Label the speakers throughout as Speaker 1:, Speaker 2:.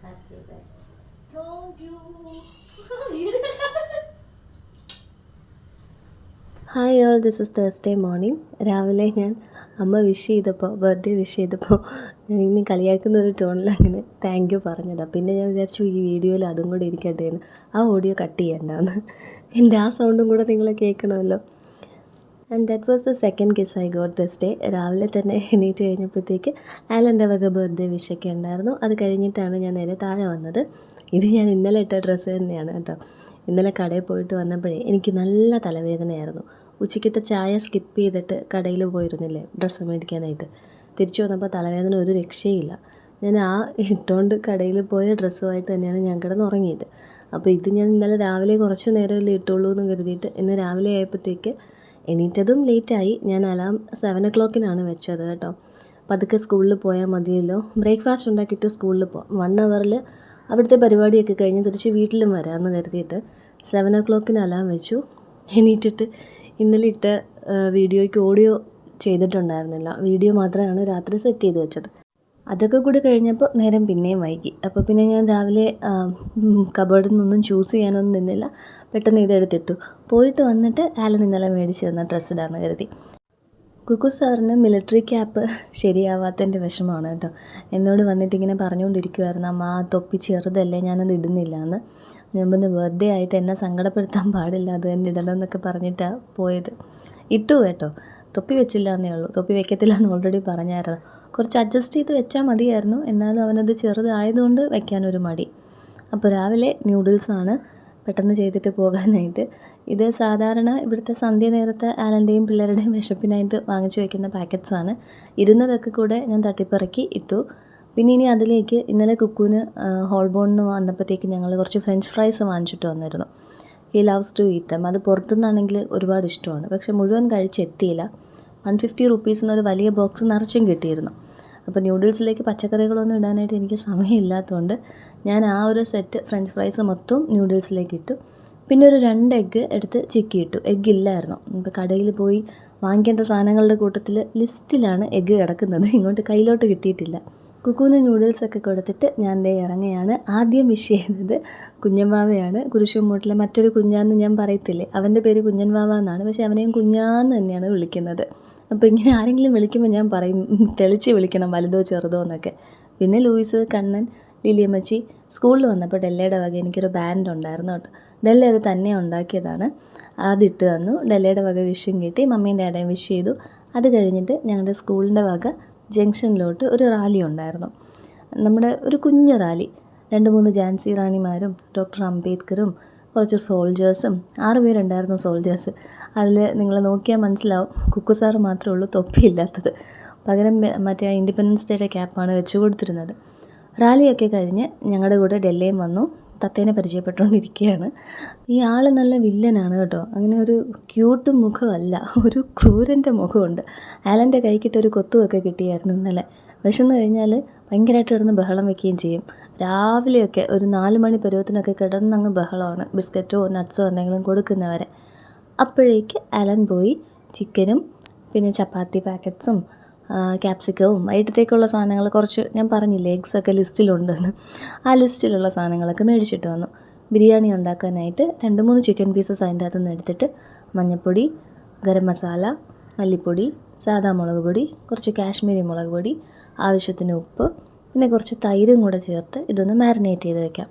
Speaker 1: Happy birthday.
Speaker 2: Thank you.
Speaker 1: Hi all, this is Thursday morning. രാവിലെ ഞാൻ അമ്മ wish ചെയ്തപ്പോൾ, ബർത്ത്ഡേ വിഷ് ചെയ്തപ്പോൾ ഞാൻ ഇനി കളിയാക്കുന്ന ഒരു ടോണിൽ അങ്ങനെ താങ്ക് യു പറഞ്ഞതാണ്. പിന്നെ ഞാൻ വിചാരിച്ചു ഈ വീഡിയോയിൽ അതും കൂടെ ഇരിക്കട്ടെ എന്ന്. ആ ഓഡിയോ കട്ട് ചെയ്യണ്ടാന്ന്. എൻ്റെ ആ സൗണ്ടും കൂടെ നിങ്ങൾ കേൾക്കണമല്ലോ. And that was the second kiss I got this day. രാവിലെ തന്നെ എണീറ്റ് കഴിഞ്ഞപ്പോഴത്തേക്ക് ആലൻ്റെ വക ബർത്ത്ഡേ വിഷൊക്കെ ഉണ്ടായിരുന്നു. അത് കഴിഞ്ഞിട്ടാണ് ഞാൻ നേരെ താഴെ വന്നത്. ഇത് ഞാൻ ഇന്നലെ ഇട്ട ഡ്രസ്സ് തന്നെയാണ് കേട്ടോ. ഇന്നലെ കടയിൽ പോയിട്ട് വന്നപ്പോഴേ എനിക്ക് നല്ല തലവേദനയായിരുന്നു. ഉച്ചയ്ക്കത്തെ ചായ സ്കിപ്പ് ചെയ്തിട്ട് കടയിൽ പോയിരുന്നില്ലേ ഡ്രസ്സ് മേടിക്കാനായിട്ട്. തിരിച്ചു വന്നപ്പോൾ തലവേദന ഒരു രക്ഷയില്ല. ഞാൻ ആ ഇട്ടുകൊണ്ട് കടയിൽ പോയ ഡ്രസ്സുമായിട്ട് തന്നെയാണ് ഞാൻ കിടന്നുറങ്ങിയത്. അപ്പോൾ ഇത് ഞാൻ ഇന്നലെ രാവിലെ കുറച്ച് നേരമല്ലേ ഇട്ടുള്ളൂ എന്ന് കരുതിയിട്ട് ഇന്ന് രാവിലെ ആയപ്പോഴത്തേക്ക് എണീറ്റതും ലേറ്റായി. ഞാൻ അലാം 7 o'clock വെച്ചത് കേട്ടോ. പതുക്കെ സ്കൂളിൽ പോയാൽ മതിയല്ലോ. ബ്രേക്ക്ഫാസ്റ്റ് ഉണ്ടാക്കിയിട്ട് സ്കൂളിൽ പോകാം. 1 hour അവിടുത്തെ പരിപാടിയൊക്കെ കഴിഞ്ഞ് തിരിച്ച് വീട്ടിലും വരാമെന്ന് കരുതിയിട്ട് 7 o'clock അലാം വെച്ചു. എണീറ്റിട്ട് ഇന്നലെ ഇട്ട വീഡിയോയ്ക്ക് ഓഡിയോ ചെയ്തിട്ടുണ്ടായിരുന്നില്ല. വീഡിയോ മാത്രമാണ് രാത്രി സെറ്റ് ചെയ്ത് വെച്ചത്. അതൊക്കെ കൂടി കഴിഞ്ഞപ്പോൾ നേരം പിന്നെയും വൈകി. അപ്പോൾ പിന്നെ ഞാൻ രാവിലെ കബോർഡിൽ നിന്നൊന്നും ചൂസ് ചെയ്യാനൊന്നും നിന്നില്ല. പെട്ടെന്ന് ഇതെടുത്തിട്ടു. പോയിട്ട് വന്നിട്ട് ആലൻ ഇന്നലെ മേടിച്ച് തന്ന ഡ്രസ്സ് ഇടാമെന്ന് കരുതി. കുക്കു സാറിന് മിലിറ്ററി ക്യാപ്പ് ശരിയാവാത്തതിൻ്റെ വിഷമമാണ് കേട്ടോ. എന്നോട് വന്നിട്ട് ഇങ്ങനെ പറഞ്ഞുകൊണ്ടിരിക്കുമായിരുന്നു, അമ്മ ആ തൊപ്പി ചെറുതല്ലേ, ഞാനത് ഇടുന്നില്ല എന്ന്. ഞാൻ പറഞ്ഞ് ബർത്ത്ഡേ ആയിട്ട് എന്നെ സങ്കടപ്പെടുത്താൻ പാടില്ല, അത് തന്നെ ഇടണം എന്നൊക്കെ പറഞ്ഞിട്ടാണ് പോയത്. ഇട്ടു കേട്ടോ. തൊപ്പി വെച്ചില്ല എന്നേ ഉള്ളൂ. തൊപ്പി വെക്കത്തില്ല എന്ന് ഓൾറെഡി പറഞ്ഞായിരുന്നു. കുറച്ച് അഡ്ജസ്റ്റ് ചെയ്ത് വെച്ചാൽ മതിയായിരുന്നു. എന്നാലും അവനത് ചെറുതായതുകൊണ്ട് വെക്കാനൊരു മടി. അപ്പോൾ രാവിലെ ന്യൂഡിൽസാണ് പെട്ടെന്ന് ചെയ്തിട്ട് പോകാനായിട്ട്. ഇത് സാധാരണ ഇവിടുത്തെ സന്ധ്യ നേരത്തെ ആലൻ്റെയും പിള്ളേരുടെയും വിശപ്പിനായിട്ട് വാങ്ങിച്ചു വയ്ക്കുന്ന പാക്കറ്റ്സാണ്. ഇരുന്നതൊക്കെ കൂടെ ഞാൻ തട്ടിപ്പിറക്കി ഇട്ടു. പിന്നെ ഇനി അതിലേക്ക് ഇന്നലെ കുക്കുവിന് ഹോൾബോണിന് വന്നപ്പോഴത്തേക്ക് ഞങ്ങൾ കുറച്ച് ഫ്രഞ്ച് ഫ്രൈസ് വാങ്ങിച്ചിട്ട് വന്നിരുന്നു. He loves to eat them. അത് പുറത്തുനിന്നാണെങ്കിൽ ഒരുപാട് ഇഷ്ടമാണ്. പക്ഷെ മുഴുവൻ കഴിച്ചെത്തിയില്ല. 150 rupees വലിയ ബോക്സ് നിറച്ചും കിട്ടിയിരുന്നു. അപ്പോൾ ന്യൂഡിൽസിലേക്ക് പച്ചക്കറികളൊന്നും ഇടാനായിട്ട് എനിക്ക് സമയമില്ലാത്തതുകൊണ്ട് ഞാൻ ആ ഒരു സെറ്റ് ഫ്രഞ്ച് ഫ്രൈസ് മൊത്തം ന്യൂഡിൽസിലേക്ക് ഇട്ടു. പിന്നെ ഒരു 2 എഗ്ഗ് എടുത്ത് ചിക്കി ഇട്ടു. എഗ്ഗ് ഇല്ലായിരുന്നു. ഇപ്പോൾ കടയിൽ പോയി വാങ്ങിക്കേണ്ട സാധനങ്ങളുടെ കൂട്ടത്തിൽ ലിസ്റ്റിലാണ് എഗ്ഗ് കിടക്കുന്നത്. ഇങ്ങോട്ട് കയ്യിലോട്ട് കിട്ടിയിട്ടില്ല. കുക്കുവിന് ന്യൂഡിൽസൊക്കെ കൊടുത്തിട്ട് ഞാൻ ദേ ഇറങ്ങുകയാണ്. ആദ്യം വിഷ് ചെയ്യുന്നത് കുഞ്ഞൻവാവയാണ്. കുരിശുമൂട്ടിലെ മറ്റൊരു കുഞ്ഞാന്ന് ഞാൻ പറയത്തില്ലേ, അവൻ്റെ പേര് കുഞ്ഞൻവാവ എന്നാണ്. പക്ഷേ അവനെയും കുഞ്ഞാന്ന് തന്നെയാണ് വിളിക്കുന്നത്. അപ്പോൾ ഇങ്ങനെ ആരെങ്കിലും വിളിക്കുമ്പോൾ ഞാൻ പറയും തെളിച്ച് വിളിക്കണം, വലുതോ ചെറുതോ എന്നൊക്കെ. പിന്നെ ലൂയിസ്, കണ്ണൻ, ലിലിയമ്മച്ചി സ്കൂളിൽ വന്നപ്പോൾ ഡെല്ലയുടെ വക എനിക്കൊരു ബാൻഡ് ഉണ്ടായിരുന്നു കേട്ടോ. ഡെല്ല അത് തന്നെ ഉണ്ടാക്കിയതാണ്. അതിട്ട് തന്നു. ഡെല്ലയുടെ വക വിഷും കിട്ടി. മമ്മീൻ്റെ ഡാഡയും വിഷ് ചെയ്തു. അത് കഴിഞ്ഞിട്ട് ഞങ്ങളുടെ സ്കൂളിൻ്റെ വക ജംഗ്ഷനിലോട്ട് ഒരു റാലി ഉണ്ടായിരുന്നു. നമ്മുടെ ഒരു കുഞ്ഞു റാലി. 2-3 ഝാൻസി റാണിമാരും ഡോക്ടർ അംബേദ്കറും കുറച്ച് സോൾജേഴ്സും 6 പേരുണ്ടായിരുന്നു സോൾജേഴ്സ്. അതിൽ നിങ്ങൾ നോക്കിയാൽ മനസ്സിലാവും കുക്കു സാറ് മാത്രമേ ഉള്ളൂ തൊപ്പിയില്ലാത്തത്. പകരം മറ്റേ ഇൻഡിപെൻഡൻസ് ഡേയുടെ ക്യാപ്പാണ് വെച്ച് കൊടുത്തിരുന്നത്. റാലിയൊക്കെ കഴിഞ്ഞ് ഞങ്ങളുടെ കൂടെ ഡെല്ലയും വന്നു. തത്തേനെ പരിചയപ്പെട്ടുകൊണ്ടിരിക്കുകയാണ്. ഈ ആൾ നല്ല വില്ലനാണ് കേട്ടോ. അങ്ങനെ ഒരു ക്യൂട്ട് മുഖമല്ല, ഒരു ക്രൂരൻ്റെ മുഖമുണ്ട്. ആലൻ്റെ കൈക്കിട്ടൊരു കൊത്തുമൊക്കെ കിട്ടിയായിരുന്നു ഇന്നലെ. വിശന്ന് കഴിഞ്ഞാൽ ഭയങ്കരമായിട്ട് കിടന്ന് ബഹളം വയ്ക്കുകയും ചെയ്യും. രാവിലെയൊക്കെ ഒരു 4 മണി പരുവത്തിനൊക്കെ കിടന്നങ്ങ് ബഹളമാണ്, ബിസ്ക്കറ്റോ നട്ട്സോ എന്തെങ്കിലും കൊടുക്കുന്നവരെ. അപ്പോഴേക്ക് ആലൻ പോയി ചിക്കനും പിന്നെ ചപ്പാത്തി പാക്കറ്റ്സും ക്യാപ്സിക്കവും വൈകിട്ടത്തേക്കുള്ള സാധനങ്ങൾ കുറച്ച് ഞാൻ പറഞ്ഞില്ലേ എഗ്സൊക്കെ ലിസ്റ്റിലുണ്ടെന്ന്, ആ ലിസ്റ്റിലുള്ള സാധനങ്ങളൊക്കെ മേടിച്ചിട്ട് വന്നു. ബിരിയാണി ഉണ്ടാക്കാനായിട്ട് 2-3 ചിക്കൻ പീസസ് അതിൻ്റെ അകത്ത് നിന്ന് എടുത്തിട്ട് മഞ്ഞൾപ്പൊടി, ഗരം മസാല, മല്ലിപ്പൊടി, സാദാ മുളക് പൊടി, കുറച്ച് കാശ്മീരി മുളക് പൊടി, ആവശ്യത്തിന് ഉപ്പ്, പിന്നെ കുറച്ച് തൈരും കൂടെ ചേർത്ത് ഇതൊന്ന് മാരിനേറ്റ് ചെയ്ത് വെക്കാം.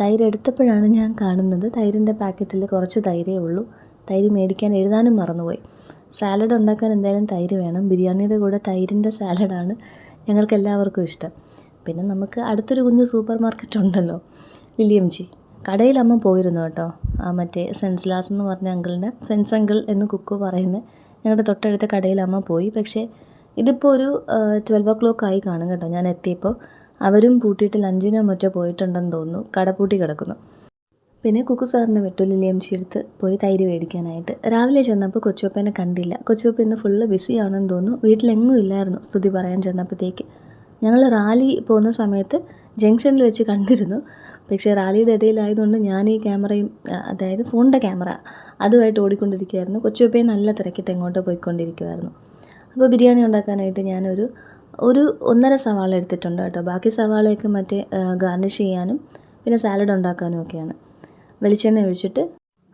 Speaker 1: തൈര് എടുത്തപ്പോഴാണ് ഞാൻ കാണുന്നത് തൈരിൻ്റെ പാക്കറ്റിൽ കുറച്ച് തൈരേ ഉള്ളൂ. തൈര് മേടിക്കാൻ എഴുതാനും മറന്നുപോയി. സാലഡ് ഉണ്ടാക്കാൻ എന്തായാലും തൈര് വേണം. ബിരിയാണിയുടെ കൂടെ തൈരിൻ്റെ സാലഡാണ് ഞങ്ങൾക്ക് എല്ലാവർക്കും ഇഷ്ടം. പിന്നെ നമുക്ക് അടുത്തൊരു കുഞ്ഞ് സൂപ്പർ മാർക്കറ്റ് ഉണ്ടല്ലോ, ലിലിയംജി. കടയിൽ അമ്മ പോയിരുന്നു കേട്ടോ. മറ്റേ സെൻസ്ലാസ് എന്ന് പറഞ്ഞ അങ്കിളിൻ്റെ, സെൻസ് അങ്കിൾ എന്ന് കുക്കു പറയുന്നത് ഞങ്ങളുടെ തൊട്ടടുത്ത കടയിൽ അമ്മ പോയി. പക്ഷേ ഇതിപ്പോൾ ഒരു 12 o'clock ആയി കാണും കേട്ടോ ഞാൻ എത്തിയപ്പോൾ. അവരും പൂട്ടിയിട്ട് ലഞ്ചിനോ മറ്റോ പോയിട്ടുണ്ടെന്ന് തോന്നുന്നു. കട പൂട്ടി കിടക്കുന്നു. പിന്നെ കുക്കു സാറിനെ വിട്ടു ലിലിയംച്ചി എടുത്ത് പോയി തൈര് മേടിക്കാനായിട്ട്. രാവിലെ ചെന്നപ്പോൾ കൊച്ചുപ്പേനെ കണ്ടില്ല. കൊച്ചുപ്പ ഇന്ന് ഫുള്ള് ബിസിയാണെന്ന് തോന്നുന്നു. വീട്ടിലെങ്ങും ഇല്ലായിരുന്നു സ്തുതി പറയാൻ ചെന്നപ്പോഴത്തേക്ക്. ഞങ്ങൾ റാലി പോകുന്ന സമയത്ത് ജംഗ്ഷനിൽ വെച്ച് കണ്ടിരുന്നു. പക്ഷേ റാലിയുടെ ഇടയിലായതുകൊണ്ട് ഞാൻ ഈ ക്യാമറയും, അതായത് ഫോണിൻ്റെ ക്യാമറ, അതുമായിട്ട് ഓടിക്കൊണ്ടിരിക്കുകയായിരുന്നു. കൊച്ചുപ്പയും നല്ല തിരക്കിട്ട് എങ്ങോട്ടോ പോയിക്കൊണ്ടിരിക്കുമായിരുന്നു. അപ്പോൾ ബിരിയാണി ഉണ്ടാക്കാനായിട്ട് ഞാനൊരു ഒരു 1.5 സവാള എടുത്തിട്ടുണ്ട് കേട്ടോ. ബാക്കി സവാളയൊക്കെ മറ്റേ ഗാർണിഷ് ചെയ്യാനും പിന്നെ സാലഡ് ഉണ്ടാക്കാനും ഒക്കെയാണ്. വെളിച്ചെണ്ണ ഒഴിച്ചിട്ട്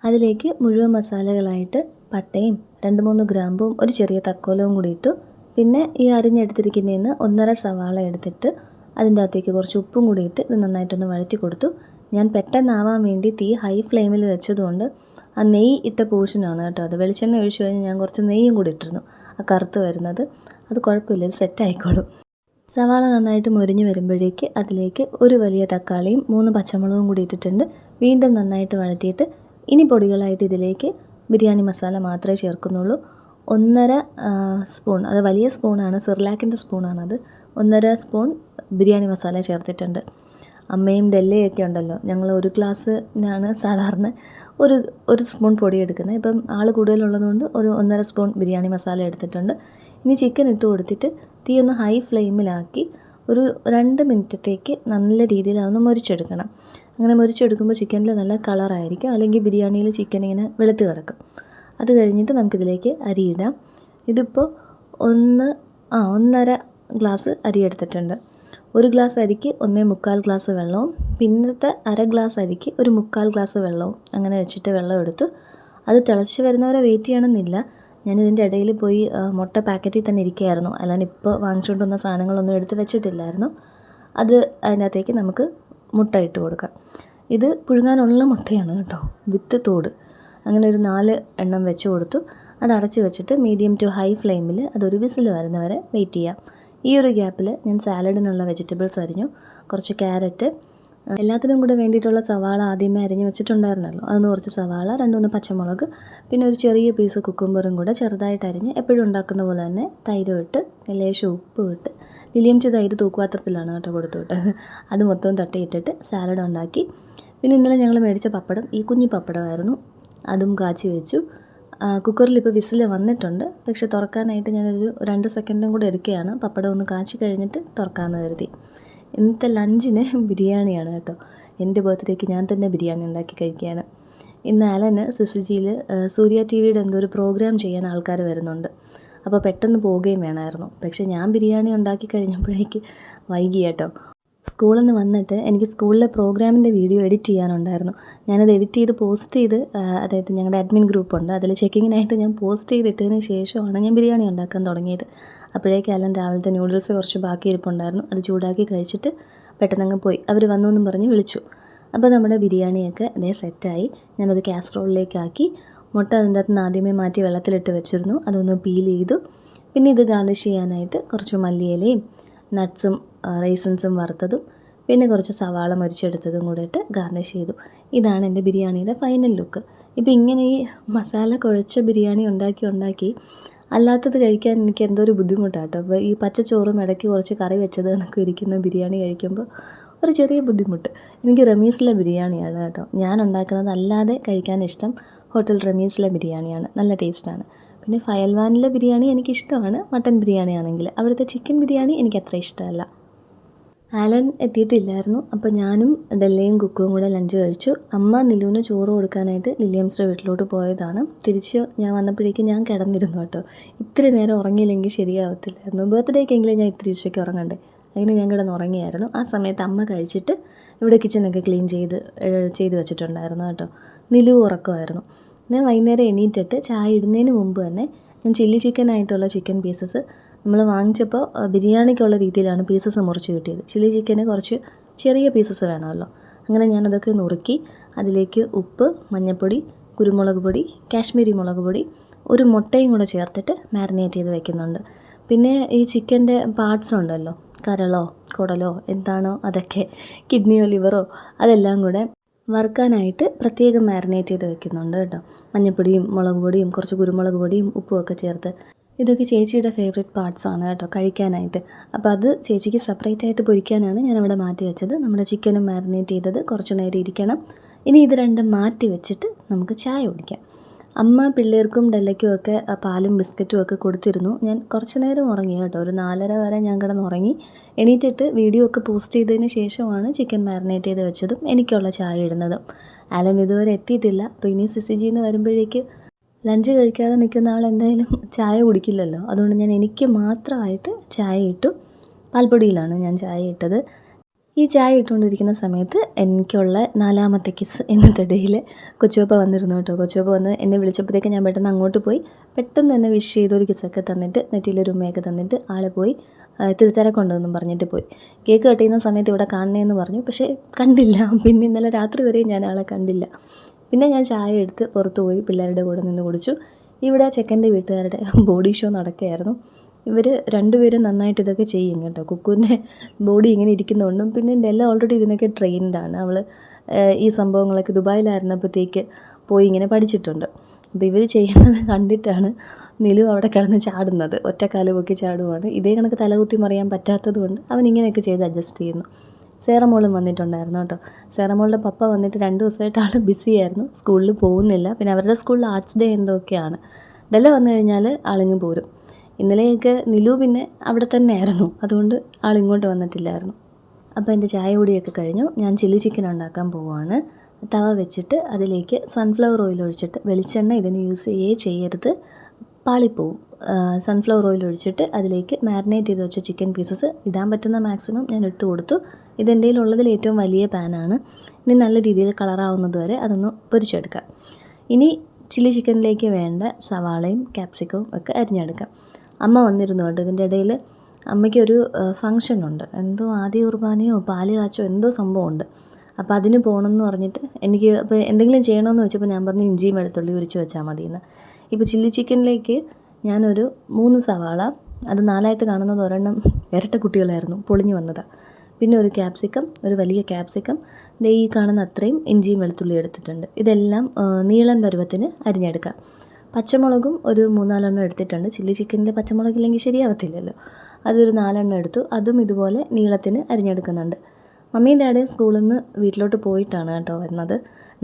Speaker 1: അതിലേക്ക് മുഴുവൻ മസാലകളായിട്ട് പട്ടയും 2-3 ഗ്രാമ്പും ഒരു ചെറിയ തക്കോലവും കൂടി ഇട്ടു. പിന്നെ ഈ അരിഞ്ഞെടുത്തിരിക്കുന്നതിന് 1.5 സവാള എടുത്തിട്ട് അതിൻ്റെ അകത്തേക്ക് കുറച്ച് ഉപ്പും കൂടി ഇട്ട് ഇത് നന്നായിട്ടൊന്ന് വഴറ്റി കൊടുത്തു. ഞാൻ പെട്ടെന്നാവാൻ വേണ്ടി തീ ഹൈ ഫ്ലെയിമിൽ വെച്ചതുകൊണ്ട് ആ നെയ്യ് ഇട്ട പോർഷനാണ് കേട്ടോ അത്. വെളിച്ചെണ്ണ ഒഴിച്ച് കഴിഞ്ഞ് ഞാൻ കുറച്ച് നെയ്യും കൂടി ഇട്ടിരുന്നു, ആ കറുത്ത് വരുന്നത്. അത് കുഴപ്പമില്ല, ഇത് സെറ്റായിക്കോളും. സവാള നന്നായിട്ട് മൊരിഞ്ഞ് വരുമ്പോഴേക്ക് അതിലേക്ക് ഒരു വലിയ തക്കാളിയും 3 പച്ചമുളകും കൂടി ഇട്ടിട്ടുണ്ട്. വീണ്ടും നന്നായിട്ട് വഴറ്റിയിട്ട് ഇനി പൊടികളായിട്ട് ഇതിലേക്ക് ബിരിയാണി മസാല മാത്രമേ ചേർക്കുന്നുള്ളൂ. 1.5 സ്പൂൺ, അത് വലിയ സ്പൂണാണ്, സെർലാക്കിൻ്റെ സ്പൂണാണത്. 1.5 സ്പൂൺ ബിരിയാണി മസാല ചേർത്തിട്ടുണ്ട്. അമ്മയും ഡെല്ലയൊക്കെ ഉണ്ടല്ലോ, ഞങ്ങൾ ഒരു ഗ്ലാസ്സിനാണ് സാധാരണ ഒരു സ്പൂൺ പൊടി എടുക്കുന്നത്. ഇപ്പം ആൾ കൂടുതലുള്ളതുകൊണ്ട് ഒരു 1.5 സ്പൂൺ ബിരിയാണി മസാല എടുത്തിട്ടുണ്ട്. ഇനി ചിക്കൻ ഇട്ട് കൊടുത്തിട്ട് തീ ഒന്ന് ഹൈ ഫ്ലെയിമിലാക്കി ഒരു 2 മിനിറ്റത്തേക്ക് നല്ല രീതിയിൽ അതൊന്ന് മൊരിച്ചെടുക്കണം. അങ്ങനെ മൊരിച്ചെടുക്കുമ്പോൾ ചിക്കനിൽ നല്ല കളറായിരിക്കും, അല്ലെങ്കിൽ ബിരിയാണിയിൽ ചിക്കൻ ഇങ്ങനെ വെളുത്ത് കിടക്കും. അത് കഴിഞ്ഞിട്ട് നമുക്കിതിലേക്ക് അരി ഇടാം. ഇതിപ്പോൾ 1.5 ഗ്ലാസ് അരി എടുത്തിട്ടുണ്ട്. 1 ഗ്ലാസ് അരിക്ക് 1.25 ഗ്ലാസ് വെള്ളവും പിന്നത്തെ 1/2 ഗ്ലാസ് അരിക്ക് ഒരു 1/4 ഗ്ലാസ് വെള്ളവും അങ്ങനെ വെച്ചിട്ട് വെള്ളം എടുത്തു. അത് തിളച്ച് വരുന്നവരെ വെയിറ്റ് ചെയ്യണമെന്നില്ല. ഞാനിതിൻ്റെ ഇടയിൽ പോയി മുട്ട പാക്കറ്റിൽ തന്നെ ഇരിക്കുകയായിരുന്നു, അല്ലാണ്ട് ഇപ്പോൾ വാങ്ങിച്ചുകൊണ്ട് വന്ന സാധനങ്ങളൊന്നും എടുത്ത് വെച്ചിട്ടില്ലായിരുന്നു. അത് അതിനകത്തേക്ക് നമുക്ക് മുട്ട ഇട്ട് കൊടുക്കാം. ഇത് പുഴുങ്ങാനുള്ള മുട്ടയാണ് കേട്ടോ, വിത്ത് തോട്. അങ്ങനെ ഒരു 4 എണ്ണം വെച്ച് കൊടുത്തു. അത് അടച്ച് വെച്ചിട്ട് മീഡിയം ടു ഹൈ ഫ്ലെയിമിൽ അതൊരു വിസിൽ വരുന്നവരെ വെയിറ്റ് ചെയ്യാം. ഈ ഒരു ഗ്യാപ്പിൽ ഞാൻ സാലഡിനുള്ള വെജിറ്റബിൾസ് അരിഞ്ഞു. കുറച്ച് ക്യാരറ്റ്, എല്ലാത്തിനും കൂടെ വേണ്ടിയിട്ടുള്ള സവാള ആദ്യമേ അരിഞ്ഞ് വെച്ചിട്ടുണ്ടായിരുന്നല്ലോ, അതൊന്ന് കുറച്ച് സവാള, 2-3 പച്ചമുളക്, പിന്നെ ഒരു ചെറിയ പീസ് കുക്കുംബറും കൂടെ ചെറുതായിട്ട് അരിഞ്ഞ് എപ്പോഴും ഉണ്ടാക്കുന്ന പോലെ തന്നെ തൈരും ഇട്ട് ലേശം ഉപ്പും ഇട്ട്. ലിലിയംച്ച് തൈര് തൂക്കുപാത്രത്തിലാണ് കേട്ടോ കൊടുത്തു വിട്ടത്. അത് മൊത്തം തട്ടിയിട്ടിട്ട് സാലഡ് ഉണ്ടാക്കി. പിന്നെ ഇന്നലെ ഞങ്ങൾ മേടിച്ച പപ്പടം ഈ കുഞ്ഞി പപ്പടമായിരുന്നു, അതും കാച്ചി വെച്ചു. കുക്കറിൽ ഇപ്പോൾ വിസിൽ വന്നിട്ടുണ്ട്, പക്ഷെ തുറക്കാനായിട്ട് ഞാനൊരു 2 സെക്കൻഡും കൂടെ എടുക്കുകയാണ്. പപ്പടം ഒന്ന് കാച്ചി കഴിഞ്ഞിട്ട് തുറക്കാമെന്ന് കരുതി. ഇന്നത്തെ ലഞ്ചിന് ബിരിയാണിയാണ് കേട്ടോ. എൻ്റെ ബർത്ത്ഡേക്ക് ഞാൻ തന്നെ ബിരിയാണി ഉണ്ടാക്കി കഴിക്കുകയാണ്. ഇന്ന് അലന് സിസിജിയിൽ സൂര്യ TVയുടെ എന്തോ ഒരു പ്രോഗ്രാം ചെയ്യാൻ ആൾക്കാർ വരുന്നുണ്ട്. അപ്പോൾ പെട്ടെന്ന് പോവുകയും വേണമായിരുന്നു. പക്ഷേ ഞാൻ ബിരിയാണി ഉണ്ടാക്കി കഴിഞ്ഞപ്പോഴേക്ക് വൈകി കേട്ടോ. സ്കൂളിൽ നിന്ന് വന്നിട്ട് എനിക്ക് സ്കൂളിലെ പ്രോഗ്രാമിൻ്റെ വീഡിയോ എഡിറ്റ് ചെയ്യാനുണ്ടായിരുന്നു. ഞാനത് എഡിറ്റ് ചെയ്ത് പോസ്റ്റ് ചെയ്ത്, അതായത് ഞങ്ങളുടെ അഡ്മിൻ ഗ്രൂപ്പുണ്ട്, അതിൽ ചെക്കിങ്ങിനായിട്ട് ഞാൻ പോസ്റ്റ് ചെയ്തിട്ടതിന് ശേഷമാണ് ഞാൻ ബിരിയാണി ഉണ്ടാക്കാൻ തുടങ്ങിയത്. അപ്പോഴേക്കും അലൻ രാവിലത്തെ നൂഡിൽസ് കുറച്ച് ബാക്കി ഇരിപ്പുണ്ടായിരുന്നു, അത് ചൂടാക്കി കഴിച്ചിട്ട് പെട്ടെന്നങ്ങ് പോയി. അവർ വന്നു എന്നും പറഞ്ഞ് വിളിച്ചു. അപ്പോൾ നമ്മുടെ ബിരിയാണിയൊക്കെ അതേ സെറ്റായി. ഞാനത് കാസറോളിലേക്കാക്കി. മുട്ട അതിൻ്റെ അകത്ത് നിന്ന് ആദ്യമേ മാറ്റി വെള്ളത്തിലിട്ട് വെച്ചിരുന്നു, അതൊന്ന് പീൽ ചെയ്തു. പിന്നെ ഇത് ഗാർണിഷ് ചെയ്യാനായിട്ട് കുറച്ച് മല്ലിയിലയും നട്ട്സും റൈസിൻസും വറുത്തതും പിന്നെ കുറച്ച് സവാള മൊരിച്ചെടുത്തതും കൂടെ ഇട്ട് ഗാർണിഷ് ചെയ്തു. ഇതാണ് എൻ്റെ ബിരിയാണിയുടെ ഫൈനൽ ലുക്ക്. ഇപ്പോൾ ഇങ്ങനെ ഈ മസാല കുഴച്ച ബിരിയാണി ഉണ്ടാക്കി അല്ലാത്തത് കഴിക്കാൻ എനിക്ക് എന്തോ ഒരു ബുദ്ധിമുട്ടാണ് കേട്ടോ. അപ്പോൾ ഈ പച്ചച്ചോറും ഇടയ്ക്ക് കുറച്ച് കറി വെച്ചത് കണക്ക് ഇരിക്കുന്ന ബിരിയാണി കഴിക്കുമ്പോൾ ഒരു ചെറിയ ബുദ്ധിമുട്ട്. എനിക്ക് റമീസിലെ ബിരിയാണിയാണ് കേട്ടോ ഞാൻ ഉണ്ടാക്കുന്നത്, അല്ലാതെ കഴിക്കാൻ ഇഷ്ടം ഹോട്ടൽ റമീസിലെ ബിരിയാണിയാണ്, നല്ല ടേസ്റ്റാണ്. പിന്നെ ഫയൽവാനിലെ ബിരിയാണി എനിക്കിഷ്ടമാണ്, മട്ടൻ ബിരിയാണി ആണെങ്കിൽ. അവിടുത്തെ ചിക്കൻ ബിരിയാണി എനിക്ക് അത്ര ഇഷ്ടമല്ല. ആലൻ എത്തിയിട്ടില്ലായിരുന്നു, അപ്പോൾ ഞാനും ഡെല്ലയും കുക്കും കൂടെ ലഞ്ച് കഴിച്ചു. അമ്മ നിലുവിന് ചോറ് കൊടുക്കാനായിട്ട് ലില്ലിയംസിൻ്റെ വീട്ടിലോട്ട് പോയതാണ്. തിരിച്ച് ഞാൻ വന്നപ്പോഴേക്കും ഞാൻ കിടന്നിരുന്നു കേട്ടോ. ഇത്തിരി നേരം ഉറങ്ങിയില്ലെങ്കിൽ ശരിയാവത്തില്ലായിരുന്നു. ബർത്ത്ഡേക്കെങ്കിലും ഞാൻ ഇത്തിരി ഉച്ചയ്ക്ക് ഉറങ്ങണ്ടേ, അതിന് ഞാൻ കിടന്ന് ഉറങ്ങിയായിരുന്നു. ആ സമയത്ത് അമ്മ കഴിച്ചിട്ട് ഇവിടെ കിച്ചണൊക്കെ ക്ലീൻ ചെയ്ത് വെച്ചിട്ടുണ്ടായിരുന്നു കേട്ടോ. നിലു ഉറക്കമായിരുന്നു. ഞാൻ വൈകുന്നേരം എണീറ്റിട്ട് ചായ ഇടുന്നതിന് മുമ്പ് തന്നെ ഞാൻ ചില്ലി ചിക്കനായിട്ടുള്ള ചിക്കൻ പീസസ് നമ്മൾ വാങ്ങിച്ചപ്പോൾ ബിരിയാണിക്കുള്ള രീതിയിലാണ് പീസസ് മുറിച്ച് കിട്ടിയത്. ചില്ലി ചിക്കന് കുറച്ച് ചെറിയ പീസസ് വേണമല്ലോ, അങ്ങനെ ഞാനതൊക്കെ നുറുക്കി അതിലേക്ക് ഉപ്പ്, മഞ്ഞൾപ്പൊടി, കുരുമുളക് പൊടി, കാശ്മീരി മുളക് പൊടി, ഒരു മുട്ടയും കൂടെ ചേർത്തിട്ട് മാരിനേറ്റ് ചെയ്ത് വെക്കുന്നുണ്ട്. പിന്നെ ഈ ചിക്കൻ്റെ പാർട്സ് ഉണ്ടല്ലോ, കരളോ കുടലോ എന്താണോ അതൊക്കെ, കിഡ്നിയോ ലിവറോ, അതെല്ലാം കൂടെ വറുക്കാനായിട്ട് പ്രത്യേകം മാരിനേറ്റ് ചെയ്ത് വെക്കുന്നുണ്ട് കേട്ടോ. മഞ്ഞൾപ്പൊടിയും മുളക് പൊടിയും കുറച്ച് കുരുമുളക് പൊടിയും ഉപ്പും ഒക്കെ ചേർത്ത്. ഇതൊക്കെ ചേച്ചിയുടെ ഫേവറേറ്റ് പാർട്സാണ് കേട്ടോ കഴിക്കാനായിട്ട്. അപ്പോൾ അത് ചേച്ചിക്ക് സെപ്പറേറ്റ് ആയിട്ട് പൊരിക്കാനാണ് ഞാനവിടെ മാറ്റി വെച്ചത്. നമ്മുടെ ചിക്കനും മാരിനേറ്റ് ചെയ്തത് കുറച്ച് നേരം ഇരിക്കണം. ഇനി ഇത് രണ്ടും മാറ്റി വെച്ചിട്ട് നമുക്ക് ചായ കുടിക്കാം. അമ്മ പിള്ളേർക്കും ഡെല്ലയ്ക്കും ഒക്കെ പാലും ബിസ്ക്കറ്റും ഒക്കെ കൊടുത്തിരുന്നു. ഞാൻ കുറച്ച് നേരം ഉറങ്ങി കേട്ടോ, ഒരു 4:30 വരെ ഞാൻ കിടന്നുറങ്ങി. എണീറ്റിട്ട് വീഡിയോ ഒക്കെ പോസ്റ്റ് ചെയ്തതിന് ശേഷമാണ് ചിക്കൻ മാരിനേറ്റ് ചെയ്ത് വെച്ചതും എനിക്കുള്ള ചായ ഇടുന്നതും. ആലൻ ഇതുവരെ എത്തിയിട്ടില്ല. അപ്പോൾ ഇനി സിസിജിയിൽ നിന്ന് വരുമ്പോഴേക്ക് ലഞ്ച് കഴിക്കാതെ നിൽക്കുന്ന ആൾ എന്തായാലും ചായ കുടിക്കില്ലല്ലോ, അതുകൊണ്ട് ഞാൻ എനിക്ക് മാത്രമായിട്ട് ചായ ഇട്ടു. പാൽപ്പൊടിയിലാണ് ഞാൻ ചായ ഇട്ടത്. ഈ ചായ ഇട്ടുകൊണ്ടിരിക്കുന്ന സമയത്ത് എനിക്കുള്ള 4ാമത്തെ കിസ് ഇന്നത്തെ ഡേയിൽ കൊച്ചുപ്പ വന്നിരുന്നു കേട്ടോ. കൊച്ചുപ്പ വന്ന് എന്നെ വിളിച്ചപ്പോഴത്തേക്ക് ഞാൻ പെട്ടെന്ന് അങ്ങോട്ട് പോയി പെട്ടെന്ന് തന്നെ വിഷ് ചെയ്തൊരു കിസ്സൊക്കെ തന്നിട്ട് നെറ്റിയിലൊരു ഉമ്മയൊക്കെ തന്നിട്ട് ആൾ പോയി തിരുത്തരക്കൊണ്ടെന്നും പറഞ്ഞിട്ട് പോയി. കേക്ക് കട്ട് ചെയ്യുന്ന സമയത്ത് ഇവിടെ കാണണേന്ന് പറഞ്ഞു, പക്ഷേ കണ്ടില്ല. പിന്നെ ഇന്നലെ രാത്രി വരെയും ഞാൻ ആളെ കണ്ടില്ല. പിന്നെ ഞാൻ ചായ എടുത്ത് പുറത്ത് പോയി പിള്ളേരുടെ കൂടെ നിന്ന് കുടിച്ചു. ഇവിടെ ചെക്കൻ്റെ വീട്ടുകാരുടെ ബോഡി ഷോ നടക്കുകയായിരുന്നു. ഇവർ രണ്ടുപേരും നന്നായിട്ട് ഇതൊക്കെ ചെയ്യും കേട്ടോ. കുക്കുവിൻ്റെ ബോഡി ഇങ്ങനെ ഇരിക്കുന്നതുകൊണ്ടും പിന്നെ നെല്ല ഓൾറെഡി ഇതിനൊക്കെ ട്രെയിൻഡാണ്. അവൾ ഈ സംഭവങ്ങളൊക്കെ ദുബായിലായിരുന്നപ്പോഴത്തേക്ക് പോയി ഇങ്ങനെ പഠിച്ചിട്ടുണ്ട്. അപ്പോൾ ഇവർ ചെയ്യുന്നത് കണ്ടിട്ടാണ് നിലു അവിടെ കിടന്ന് ചാടുന്നത്. ഒറ്റക്കാല് പൊക്കി ചാടുവാണ്. ഇതേ കണക്ക് തലകുത്തി മറിയാൻ പറ്റാത്തത് കൊണ്ട് അവൻ ഇങ്ങനെയൊക്കെ ചെയ്ത് അഡ്ജസ്റ്റ് ചെയ്യുന്നു. സേറമോളും വന്നിട്ടുണ്ടായിരുന്നു കേട്ടോ. സേറമോളുടെ പപ്പ വന്നിട്ട് 2 ദിവസമായിട്ട് ആൾ ബിസിയായിരുന്നു, സ്കൂളിൽ പോകുന്നില്ല. പിന്നെ അവരുടെ സ്കൂളിൽ ആർട്സ് ഡേ എന്തൊക്കെയാണ്. ഡെല്ല വന്നു കഴിഞ്ഞാൽ ആളിങ്ങ് പോരും. ഇന്നലെയൊക്കെ നിലു പിന്നെ അവിടെ തന്നെ ആയിരുന്നു, അതുകൊണ്ട് ആളിങ്ങോട്ട് വന്നിട്ടില്ലായിരുന്നു. അപ്പോൾ എൻ്റെ ചായ കുടിയൊക്കെ കഴിഞ്ഞു. ഞാൻ ചില്ലി ചിക്കൻ ഉണ്ടാക്കാൻ പോവുകയാണ്. തവ വെച്ചിട്ട് അതിലേക്ക് സൺഫ്ലവർ ഓയിൽ ഒഴിച്ചിട്ട്, വെളിച്ചെണ്ണ ഇതിന് യൂസ് ചെയ്യരുത്, പാളിപ്പോവും. സൺഫ്ലവർ ഓയിൽ ഒഴിച്ചിട്ട് അതിലേക്ക് മാരിനേറ്റ് ചെയ്ത് വെച്ച ചിക്കൻ പീസസ് ഇടാൻ പറ്റുന്ന മാക്സിമം ഞാൻ ഇട്ട് കൊടുത്തു. ഇതെൻ്റെ കയ്യിലുള്ളതിൽ ഏറ്റവും വലിയ പാനാണ്. ഇനി നല്ല രീതിയിൽ കളറാവുന്നത് വരെ അതൊന്ന് പൊരിച്ചെടുക്കാം. ഇനി ചില്ലി ചിക്കനിലേക്ക് വേണ്ട സവാളയും ക്യാപ്സിക്കവും ഒക്കെ അരിഞ്ഞെടുക്കാം. അമ്മ വന്നിരുന്നു കേട്ടോ. ഇതിൻ്റെ ഇടയിൽ അമ്മയ്ക്കൊരു ഫങ്ഷനുണ്ട്, എന്തോ ആദ്യ കുർബാനയോ പാല് കാച്ചോ എന്തോ സംഭവമുണ്ട്. അപ്പോൾ അതിന് പോകണമെന്ന് പറഞ്ഞിട്ട് എനിക്ക് അപ്പോൾ എന്തെങ്കിലും ചെയ്യണമെന്ന് വെച്ചപ്പോൾ ഞാൻ പറഞ്ഞു ഇഞ്ചിയും വെളുത്തുള്ളി ഉരിച്ച് വെച്ചാൽ മതിയെന്ന്. ഇപ്പോൾ ചില്ലി ചിക്കനിലേക്ക് ഞാനൊരു 3 സവാള, അത് 4ആയിട്ട് കാണുന്നത് ഒരെണ്ണം ഇരട്ട കുട്ടികളായിരുന്നു, പൊളിഞ്ഞു വന്നതാണ്. പിന്നെ ഒരു ക്യാപ്സിക്കം, ഒരു വലിയ ക്യാപ്സിക്കം, ദേ ഈ കാണുന്ന അത്രയും ഇഞ്ചിയും വെളുത്തുള്ളി എടുത്തിട്ടുണ്ട്. ഇതെല്ലാം നീളം പരുവത്തിന് അരിഞ്ഞെടുക്കാം. പച്ചമുളകും ഒരു 3-4 എടുത്തിട്ടുണ്ട്. ചില്ലി ചിക്കനിൽ പച്ചമുളകില്ലെങ്കിൽ ശരിയാവത്തില്ലല്ലോ. അതൊരു 4 എടുത്തു. അതും ഇതുപോലെ നീളത്തിന് അരിഞ്ഞെടുക്കുന്നുണ്ട്. മമ്മിയും ഡാഡിയും സ്കൂളിൽ നിന്ന് വീട്ടിലോട്ട് പോയിട്ടാണ് കേട്ടോ വന്നത്.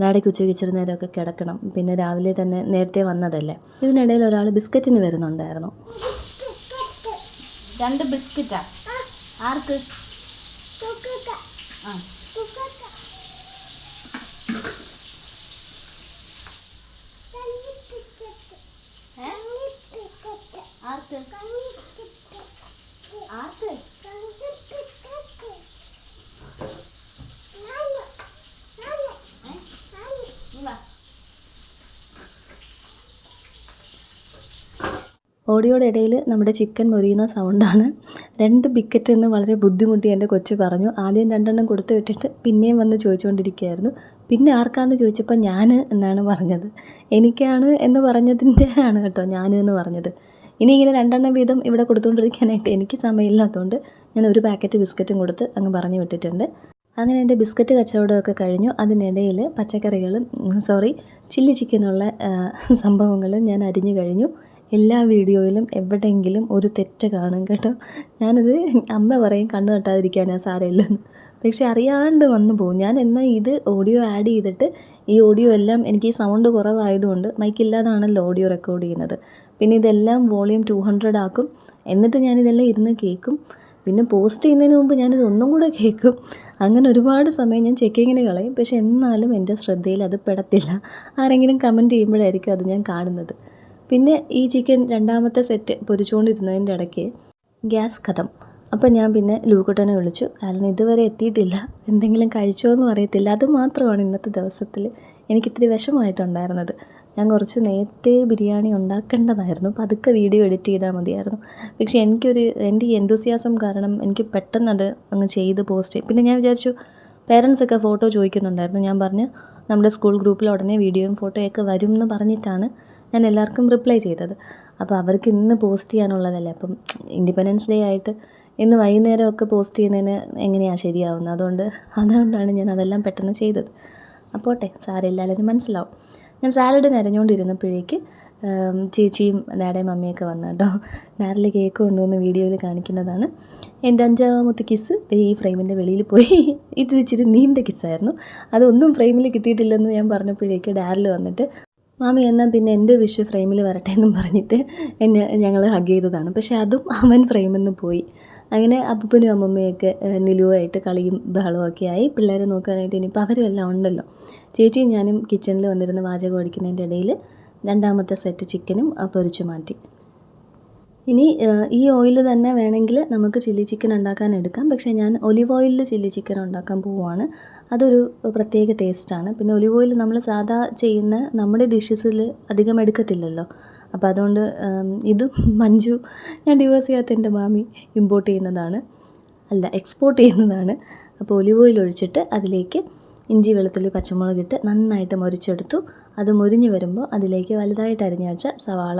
Speaker 1: ഡാഡിക്ക് ഉച്ചയ്ക്ക് ഇച്ചിരി നേരമൊക്കെ കിടക്കണം, പിന്നെ രാവിലെ തന്നെ നേരത്തെ വന്നതല്ലേ. ഇതിനിടയിൽ ഒരാൾ ബിസ്ക്കറ്റിന് വരുന്നുണ്ടായിരുന്നു. 2 ബിസ്ക്കറ്റാ? ആർക്ക്? ആ ആർക്ക്? ആർക്ക്? ഓഡിയോയുടെ ഇടയിൽ നമ്മുടെ ചിക്കൻ മൊരിയുന്ന സൗണ്ടാണ്. 2 ബിക്കറ്റ് എന്ന് വളരെ ബുദ്ധിമുട്ടി എൻ്റെ കൊച്ചു പറഞ്ഞു. ആദ്യം 2 കൊടുത്തു വിട്ടിട്ട് പിന്നെയും വന്ന് ചോദിച്ചുകൊണ്ടിരിക്കുകയായിരുന്നു. പിന്നെ ആർക്കാന്ന് ചോദിച്ചപ്പോൾ ഞാൻ എന്നാണ് പറഞ്ഞത്. എനിക്കാണ് എന്ന് പറഞ്ഞതിൻ്റെ ആണ് കേട്ടോ ഞാൻ എന്ന് പറഞ്ഞത്. ഇനി ഇങ്ങനെ 2 വീതം ഇവിടെ കൊടുത്തുകൊണ്ടിരിക്കാനായിട്ട് എനിക്ക് സമയമില്ലാത്തതുകൊണ്ട് ഞാൻ ഒരു പാക്കറ്റ് ബിസ്ക്കറ്റും കൊടുത്ത് അങ്ങ് പറഞ്ഞു വിട്ടിട്ടുണ്ട്. അങ്ങനെ എൻ്റെ ബിസ്ക്കറ്റ് കച്ചവടമൊക്കെ കഴിഞ്ഞു. അതിനിടയിൽ പച്ചക്കറികളും ചില്ലി ചിക്കനുള്ള സംഭവങ്ങളും ഞാൻ അരിഞ്ഞു കഴിഞ്ഞു. എല്ലാ വീഡിയോയിലും എവിടെയെങ്കിലും ഒരു തെറ്റ് കാണും കേട്ടോ. ഞാനത് അമ്മ പറയും കണ്ണ് തട്ടാതിരിക്കാനാ സാരമില്ലെന്ന്, പക്ഷെ അറിയാണ്ട് വന്നു പോകും. ഞാൻ എന്നാൽ ഇത് ഓഡിയോ ആഡ് ചെയ്തിട്ട് ഈ ഓഡിയോ എല്ലാം എനിക്ക് ഈ സൗണ്ട് കുറവായതുകൊണ്ട് മൈക്കില്ലാതാണല്ലോ ഓഡിയോ റെക്കോർഡ് ചെയ്യുന്നത്. പിന്നെ ഇതെല്ലാം വോളിയം 200 ആക്കും. എന്നിട്ട് ഞാനിതെല്ലാം ഇരുന്ന് കേൾക്കും. പിന്നെ പോസ്റ്റ് ചെയ്യുന്നതിന് മുമ്പ് ഞാനിത് ഒന്നും കൂടെ കേൾക്കും. അങ്ങനെ ഒരുപാട് സമയം ഞാൻ ചെക്കിങ്ങിന് കളയും. പക്ഷെ എന്നാലും എൻ്റെ ശ്രദ്ധയിൽ അത് പെടത്തില്ല. ആരെങ്കിലും കമൻറ്റ് ചെയ്യുമ്പോഴായിരിക്കും അത് ഞാൻ കാണുന്നത്. പിന്നെ ഈ ചിക്കൻ 2ാമത്തെ സെറ്റ് പൊരിച്ചുകൊണ്ടിരുന്നതിൻ്റെ ഇടയ്ക്ക് ഗ്യാസ് ഖതം. അപ്പം ഞാൻ പിന്നെ ലൂക്കുട്ടനെ വിളിച്ചു. അയാൾ ഇതുവരെ എത്തിയിട്ടില്ല, എന്തെങ്കിലും കഴിച്ചോ എന്നും അറിയത്തില്ല. അത് മാത്രമാണ് ഇന്നത്തെ ദിവസത്തിൽ എനിക്കിത്തിരി വിഷമമായിട്ടുണ്ടായിരുന്നത്. ഞാൻ കുറച്ച് നേരത്തെ ബിരിയാണി ഉണ്ടാക്കേണ്ടതായിരുന്നു, പതുക്കെ വീഡിയോ എഡിറ്റ് ചെയ്താൽ മതിയായിരുന്നു. പക്ഷേ എൻ്റെ ഈ എന്തൂസിയാസം കാരണം എനിക്ക് പെട്ടെന്ന് അത് അങ്ങ് ചെയ്ത് പോസ്റ്റ് ചെയ്യും. പിന്നെ ഞാൻ വിചാരിച്ചു പേരൻസൊക്കെ ഫോട്ടോ ചോദിക്കുന്നുണ്ടായിരുന്നു. ഞാൻ പറഞ്ഞു നമ്മുടെ സ്കൂൾ ഗ്രൂപ്പിൽ ഉടനെ വീഡിയോയും ഫോട്ടോയൊക്കെ വരും എന്ന് പറഞ്ഞിട്ടാണ് ഞാൻ എല്ലാവർക്കും റിപ്ലൈ ചെയ്തത്. അപ്പോൾ അവർക്ക് ഇന്ന് പോസ്റ്റ് ചെയ്യാനുള്ളതല്ലേ. അപ്പം ഇൻഡിപെൻഡൻസ് ഡേ ആയിട്ട് ഇന്ന് വൈകുന്നേരമൊക്കെ പോസ്റ്റ് ചെയ്യുന്നതിന് എങ്ങനെയാണ് ശരിയാവുന്നത്? അതുകൊണ്ടാണ് ഞാൻ അതെല്ലാം പെട്ടെന്ന് ചെയ്തത്. അപ്പോട്ടെ, സാരമില്ല, എല്ലാവരും മനസ്സിലാവും. ഞാൻ സാലഡിന് അരഞ്ഞുകൊണ്ടിരുന്നപ്പോഴേക്ക് ചേച്ചിയും ഡാഡയും മമ്മിയൊക്കെ വന്നു കേട്ടോ. ഡാഡിൽ കേക്ക് കൊണ്ടുവന്ന് വീഡിയോയിൽ കാണിക്കുന്നതാണ്. എൻ്റെ 5ാമത്തെ കിസ്സ് ഈ ഫ്രെയിമിൻ്റെ വെളിയിൽ പോയി. ഇത് ഇച്ചിരി നീണ്ട കിസ്സായിരുന്നു. അതൊന്നും ഫ്രെയിമിൽ കിട്ടിയിട്ടില്ലെന്ന് ഞാൻ പറഞ്ഞപ്പോഴേക്ക് ഡാഡിൽ വന്നിട്ട് മാമി എന്നാൽ പിന്നെ എൻ്റെ വിഷ് ഫ്രെയിമിൽ വരട്ടെ എന്നും പറഞ്ഞിട്ട് ഞങ്ങൾ ഹഗ് ചെയ്തതാണ്. പക്ഷേ അതും അവൻ ഫ്രെയിമിൽ നിന്ന് പോയി. അങ്ങനെ അപ്പൂപ്പനും അമ്മമ്മയൊക്കെ നിലുവായിട്ട് കളിയും ബഹളമൊക്കെ ആയി. പിള്ളേരെ നോക്കാനായിട്ട് ഇനിയിപ്പോൾ അവരും എല്ലാം ഉണ്ടല്ലോ. ചേച്ചിയും ഞാനും കിച്ചണിൽ വന്നിരുന്ന് പാചകം അടിക്കുന്നതിൻ്റെ ഇടയിൽ 2ാമത്തെ സെറ്റ് ചിക്കനും പൊരിച്ചു മാറ്റി. ഇനി ഈ ഓയിൽ തന്നെ വേണമെങ്കിൽ നമുക്ക് ചില്ലി ചിക്കൻ ഉണ്ടാക്കാൻ എടുക്കാം. പക്ഷേ ഞാൻ ഒലിവ് ഓയിലിൽ ചില്ലി ചിക്കൻ ഉണ്ടാക്കാൻ പോവുകയാണ്. അതൊരു പ്രത്യേക ടേസ്റ്റാണ്. പിന്നെ ഒലിവ് ഓയിൽ നമ്മൾ സാധാ ചെയ്യുന്ന നമ്മുടെ ഡിഷസിൽ അധികം എടുക്കത്തില്ലല്ലോ. അപ്പോൾ അതുകൊണ്ട് ഇതും മഞ്ജു, ഞാൻ ഡിവോഴ്സ് ചെയ്യാത്ത എൻ്റെ മാമി ഇമ്പോർട്ട് ചെയ്യുന്നതാണ്, അല്ല എക്സ്പോർട്ട് ചെയ്യുന്നതാണ്. അപ്പോൾ ഒലിവ് ഓയിൽ ഒഴിച്ചിട്ട് അതിലേക്ക് ഇഞ്ചി വെളുത്തുള്ളി പച്ചമുളകിട്ട് നന്നായിട്ട് മൊരിച്ചെടുത്തു. അത് മൊരിഞ്ഞ് വരുമ്പോൾ അതിലേക്ക് വലുതായിട്ട് അരിഞ്ഞു വെച്ച സവാള,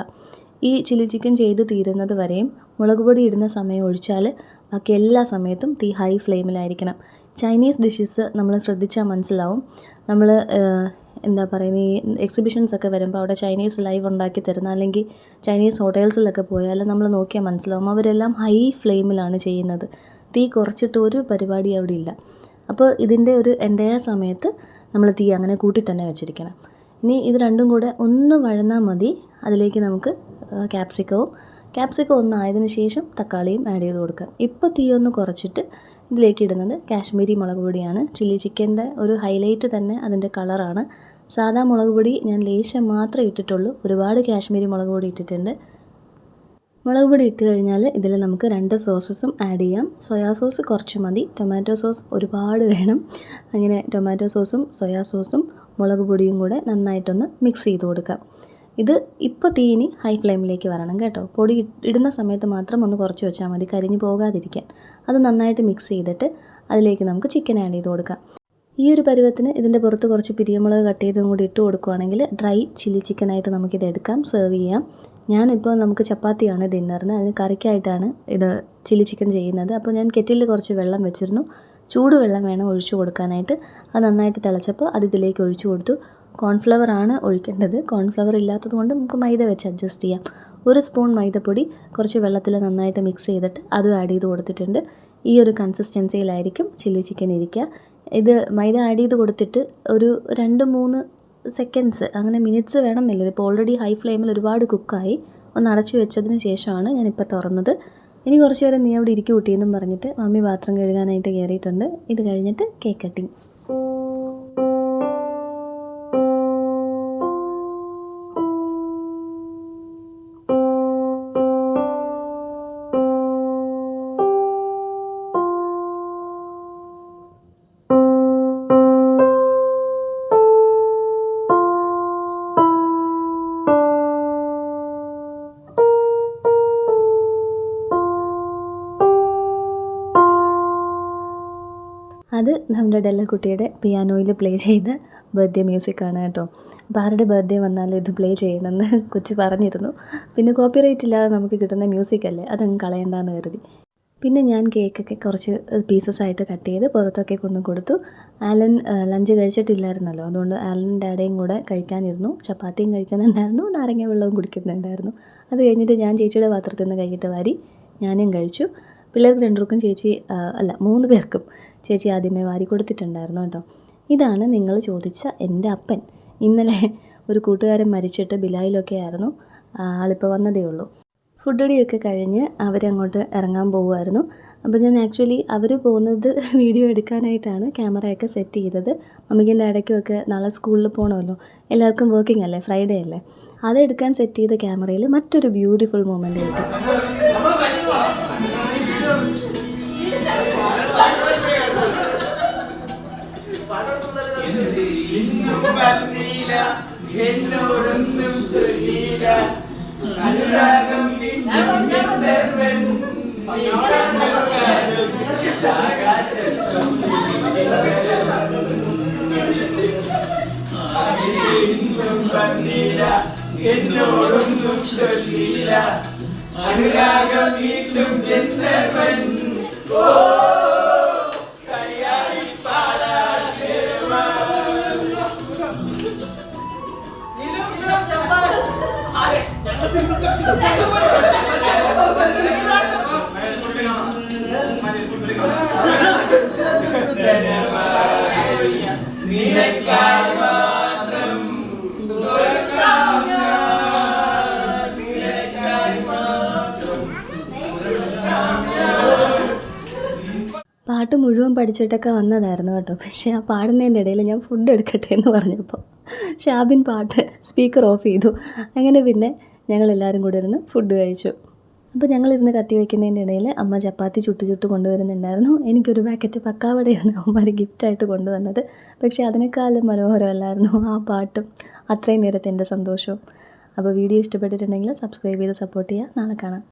Speaker 1: ഈ ചില്ലി ചിക്കൻ ചെയ്ത് തീരുന്നത് വരെയും മുളക് പൊടി ഇടുന്ന സമയം ഒഴിച്ചാൽ ബാക്കി എല്ലാ സമയത്തും തീ ഹൈ ഫ്ലെയിമിലായിരിക്കണം. ചൈനീസ് ഡിഷസ് നമ്മൾ ശ്രദ്ധിച്ചാൽ മനസ്സിലാവും. നമ്മൾ എന്താ പറയുന്നത്, ഈ എക്സിബിഷൻസൊക്കെ വരുമ്പോൾ അവിടെ ചൈനീസ് ലൈവ് ഉണ്ടാക്കി തരുന്ന, അല്ലെങ്കിൽ ചൈനീസ് ഹോട്ടൽസിലൊക്കെ പോയാൽ നമ്മൾ നോക്കിയാൽ മനസ്സിലാവും അവരെല്ലാം ഹൈ ഫ്ലെയിമിലാണ് ചെയ്യുന്നത്. തീ കുറച്ചിട്ട് ഒരു പരിപാടി അവിടെ ഇല്ല. അപ്പോൾ ഇതിൻ്റെ ഒരു എൻ്റെയ സമയത്ത് നമ്മൾ തീ അങ്ങനെ കൂട്ടി തന്നെ വെച്ചിരിക്കണം. ഇനി ഇത് രണ്ടും കൂടെ ഒന്ന് വഴന്നാൽ മതി. അതിലേക്ക് നമുക്ക് ക്യാപ്സിക്കം ഒന്നായതിന് ശേഷം തക്കാളിയും ആഡ് ചെയ്ത് കൊടുക്കാം. ഇപ്പോൾ തീ ഒന്ന് കുറച്ചിട്ട് ഇതിലേക്ക് ഇടുന്നത് കാശ്മീരി മുളക് പൊടിയാണ്. ചില്ലി ചിക്കൻ്റെ ഒരു ഹൈലൈറ്റ് തന്നെ അതിൻ്റെ കളറാണ്. സാധാ മുളക് പൊടി ഞാൻ ലേശം മാത്രമേ ഇട്ടിട്ടുള്ളൂ, ഒരുപാട് കാശ്മീരി മുളക് പൊടി ഇട്ടിട്ടുണ്ട്. മുളക് പൊടി ഇട്ട് കഴിഞ്ഞാൽ ഇതിൽ നമുക്ക് 2 സോസസും ആഡ് ചെയ്യാം. സോയാ സോസ് കുറച്ച് മതി, ടൊമാറ്റോ സോസ് ഒരുപാട് വേണം. അങ്ങനെ ടൊമാറ്റോ സോസും സോയാ സോസും മുളക് പൊടിയും കൂടെ നന്നായിട്ടൊന്ന് മിക്സ് ചെയ്ത് കൊടുക്കാം. ഇത് ഇപ്പോൾ തീയിനി ഹൈ ഫ്ലെയിമിലേക്ക് വരണം കേട്ടോ. പൊടി ഇടുന്ന സമയത്ത് മാത്രം ഒന്ന് കുറച്ച് വെച്ചാൽ മതി, കരിഞ്ഞ് പോകാതിരിക്കാൻ. അത് നന്നായിട്ട് മിക്സ് ചെയ്തിട്ട് അതിലേക്ക് നമുക്ക് ചിക്കൻ ആഡ് ചെയ്ത് കൊടുക്കാം. ഈ ഒരു പരുവത്തിന് ഇതിൻ്റെ പുറത്ത് കുറച്ച് പിരിയമുളക് കട്ട് ചെയ്തും കൂടി ഇട്ട് കൊടുക്കുകയാണെങ്കിൽ ഡ്രൈ ചില്ലി ചിക്കനായിട്ട് നമുക്കിത് എടുക്കാം, സെർവ് ചെയ്യാം. ഞാനിപ്പോൾ നമുക്ക് ചപ്പാത്തിയാണ് ഡിന്നറിന്, അതിന് കറിക്കായിട്ടാണ് ഇത് ചില്ലി ചിക്കൻ ചെയ്യുന്നത്. അപ്പോൾ ഞാൻ കെറ്റിലിൽ കുറച്ച് വെള്ളം വെച്ചിരുന്നു. ചൂടുവെള്ളം വേണം ഒഴിച്ചു കൊടുക്കാനായിട്ട്. അത് നന്നായിട്ട് തിളച്ചപ്പോൾ അത് ഇതിലേക്ക് ഒഴിച്ചു കൊടുത്തു. കോൺഫ്ലവർ ആണ് ഒഴിക്കേണ്ടത്. കോൺഫ്ലവർ ഇല്ലാത്തത് കൊണ്ട് നമുക്ക് മൈദ വെച്ച് അഡ്ജസ്റ്റ് ചെയ്യാം. 1 സ്പൂൺ മൈദപ്പൊടി കുറച്ച് വെള്ളത്തിൽ നന്നായിട്ട് മിക്സ് ചെയ്തിട്ട് അത് ആഡ് ചെയ്ത് കൊടുത്തിട്ടുണ്ട്. ഈ ഒരു കൺസിസ്റ്റൻസിയിലായിരിക്കും ചില്ലി ചിക്കൻ ഇരിക്കുക. ഇത് മൈദ ആഡ് ചെയ്ത് കൊടുത്തിട്ട് ഒരു 2-3 സെക്കൻഡ്സ്, അങ്ങനെ മിനിറ്റ്സ് വേണമെന്നില്ല. ഇതിപ്പോൾ ഓൾറെഡി ഹൈ ഫ്ലെയിമിൽ ഒരുപാട് കുക്കായി. ഒന്ന് അടച്ചു വെച്ചതിന് ശേഷമാണ് ഞാനിപ്പോൾ തുറന്നത്. ഇനി കുറച്ച് നേരം നീ അവിടെ ഇരിക്കും കുട്ടിയെന്നും പറഞ്ഞിട്ട് മമ്മി പാത്രം കഴുകാനായിട്ട് കയറിയിട്ടുണ്ട്. ഇത് കഴിഞ്ഞിട്ട് കേക്ക് കട്ടിങ്. അത് നമ്മുടെ ഡെല്ല കുട്ടിയുടെ പിയാനോയിൽ പ്ലേ ചെയ്ത ബർത്ത്ഡേ മ്യൂസിക്കാണ് കേട്ടോ. അപ്പോൾ ആരുടെ ബർത്ത്ഡേ വന്നാലും ഇത് പ്ലേ ചെയ്യണമെന്ന് കൊച്ചു പറഞ്ഞിരുന്നു. പിന്നെ കോപ്പിറൈറ്റ് ഇല്ലാതെ നമുക്ക് കിട്ടുന്ന മ്യൂസിക്കല്ലേ, അതങ്ങ് കളയണ്ടെന്ന് കരുതി. പിന്നെ ഞാൻ കേക്കൊക്കെ കുറച്ച് പീസസ് ആയിട്ട് കട്ട് ചെയ്ത് പുറത്തൊക്കെ കൊണ്ടു കൊടുത്തു. ആലൻ ലഞ്ച് കഴിച്ചിട്ടില്ലായിരുന്നല്ലോ, അതുകൊണ്ട് ആലനും ഡാഡയും കൂടെ കഴിക്കാനിരുന്നു. ചപ്പാത്തിയും കഴിക്കുന്നുണ്ടായിരുന്നു, നാരങ്ങ വെള്ളവും കുടിക്കുന്നുണ്ടായിരുന്നു. അത് കഴിഞ്ഞിട്ട് ഞാൻ ചേച്ചിയുടെ പാത്രത്തിൽ നിന്ന് കൈയിട്ട് വാരി ഞാനും കഴിച്ചു. പിള്ളേർക്ക് 2 പേർക്കും ചേച്ചി 3 പേർക്കും ചേച്ചി ആദ്യമേ വാരി കൊടുത്തിട്ടുണ്ടായിരുന്നു കേട്ടോ. ഇതാണ് നിങ്ങൾ ചോദിച്ച എൻ്റെ അപ്പൻ. ഇന്നലെ ഒരു കൂട്ടുകാരൻ മരിച്ചിട്ട് ബിലായിലൊക്കെ ആയിരുന്നു. ആളിപ്പോൾ വന്നതേ ഉള്ളൂ. ഫുഡ് അടിയൊക്കെ കഴിഞ്ഞ് അവരങ്ങോട്ട് ഇറങ്ങാൻ പോകുമായിരുന്നു. അപ്പോൾ ഞാൻ ആക്ച്വലി അവർ പോകുന്നത് വീഡിയോ എടുക്കാനായിട്ടാണ് ക്യാമറയൊക്കെ സെറ്റ് ചെയ്തത്. മമ്മിക്കും ഡാഡയ്ക്കും ഒക്കെ നാളെ സ്കൂളിൽ പോകണമല്ലോ, എല്ലാവർക്കും വർക്കിംഗ് അല്ലേ, ഫ്രൈഡേ അല്ലേ. അതെടുക്കാൻ സെറ്റ് ചെയ്ത ക്യാമറയിൽ മറ്റൊരു ബ്യൂട്ടിഫുൾ മൊമെൻ്റ് കിട്ടി.
Speaker 2: എന്നോടൊന്നും ചൊല്ലില അനുരാഗം എന്നോടൊന്നും ചൊല്ലില അനുരാഗം വീണ്ടും എന്നവൻ ഓ
Speaker 1: പാട്ട് മുഴുവൻ പഠിച്ചിട്ടൊക്കെ വന്നതായിരുന്നു കേട്ടോ. പക്ഷേ ആ പാടുന്നതിൻ്റെ ഇടയിൽ ഞാൻ ഫുഡ് എടുക്കട്ടെ എന്ന് പറഞ്ഞപ്പോൾ ഷാബിൻ പാട്ട് സ്പീക്കർ ഓഫ് ചെയ്തു. അങ്ങനെ പിന്നെ ഞങ്ങളെല്ലാവരും കൂടെ ഇരുന്ന് ഫുഡ് കഴിച്ചു. അപ്പോൾ ഞങ്ങളിരുന്ന് കത്തി വയ്ക്കുന്നതിൻ്റെ ഇടയിൽ അമ്മ ചപ്പാത്തി ചുട്ട് കൊണ്ടുവരുന്നുണ്ടായിരുന്നു. എനിക്കൊരു പാക്കറ്റ് പക്കാവടയാണ് അവന്മാർ ഗിഫ്റ്റായിട്ട് കൊണ്ടുവന്നത്. പക്ഷേ അതിനേക്കാളും മനോഹരമല്ലായിരുന്നു ആ പാട്ടും അത്രയും നേരത്തെ എൻ്റെ സന്തോഷവും. അപ്പോൾ വീഡിയോ ഇഷ്ടപ്പെട്ടിട്ടുണ്ടെങ്കിൽ സബ്സ്ക്രൈബ് ചെയ്ത് സപ്പോർട്ട് ചെയ്യുക. നാളെ കാണാം.